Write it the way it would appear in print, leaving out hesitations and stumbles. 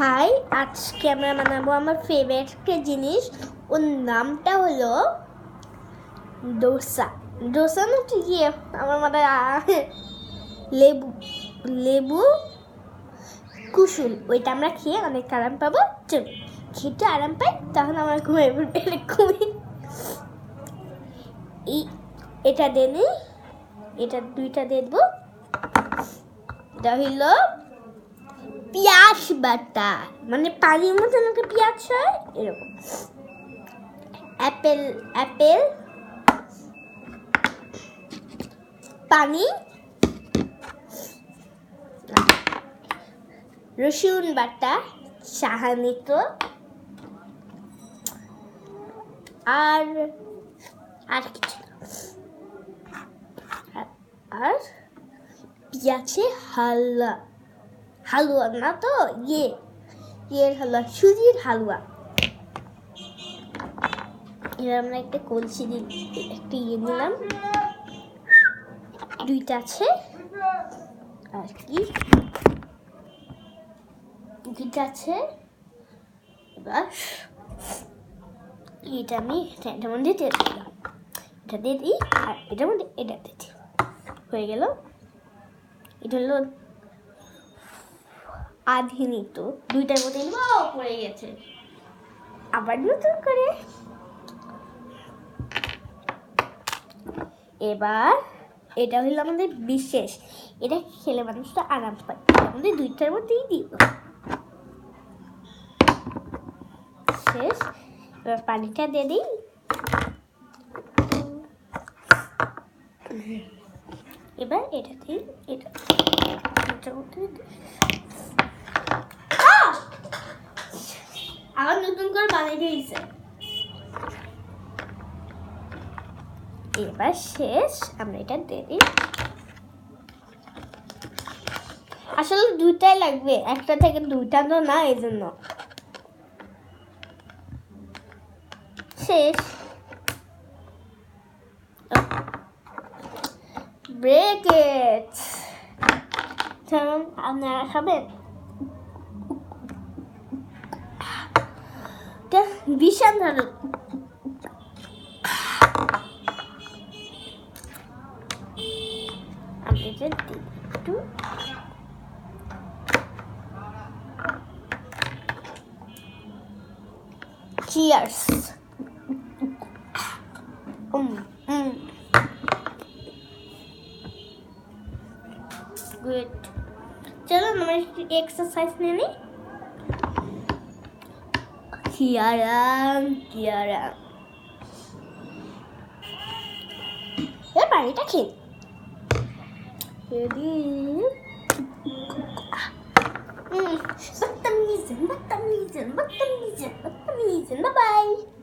High, আজকে আমরা বানাবো আমার ফেভারিট একটা জিনিস। ওর নামটা হলো ডোসা। ডোসা না তো গিয়ে আমার লেবু লেবু কুসুম, ওইটা আমরা খেয়ে অনেক আরাম পাবো। চল খেতে আরাম পাই, তখন আমার এটা দিয়ে নিই, এটা দুইটা দিয়ে দেবো। এটা হইলো পেঁয়াজ বাটা, মানে পানির মতন একটা পেঁয়াজ হয় এরকম। অ্যাপেল পানি, রসুন বাটা সাহানিত, আর কিছু আর পেঁয়াজে হালুয়া না তো ইয়ের হালুয়া, সুজির হালুয়া। এবার আমরা একটা কলসি একটা নিলাম, দুইটা আছে আর কি, দুইটা আছে। এবার এটা আমি এটার মধ্যে দিয়ে দিলাম, এটা দিয়ে দিই, আর এটার মধ্যে এটা দিয়ে দিই, হয়ে গেল। এটা হলো আধুনিক, দুইটার মধ্যে পড়ে গেছে, আবার নতুন করে। এবার এটা হলো আমাদের বিশেষ, এটা খেলে মানুষটা আরাম পায়। আমাদের দুইটার মধ্যেই দিব শেষ। এবার পানিটা দিয়ে দিই, এবার এটা দিই, এটা আবার নতুন করে বানিয়ে দিয়েছে। এবার শেষ, আমরা এটা দিয়ে দিই। আসলে দুইটাই লাগবে, একটা থেকে দুইটা তো না, এই জন্য শেষ। Break it. আপনারা খাবেন, ভীষণ ভালো। আমি এটা দিই একটু, চিয়ার্স। গুড। চলো আমরা একটু এক্সারসাইজ নিয়ে নিই। এবার পানিটা খেয়ে Bye bye.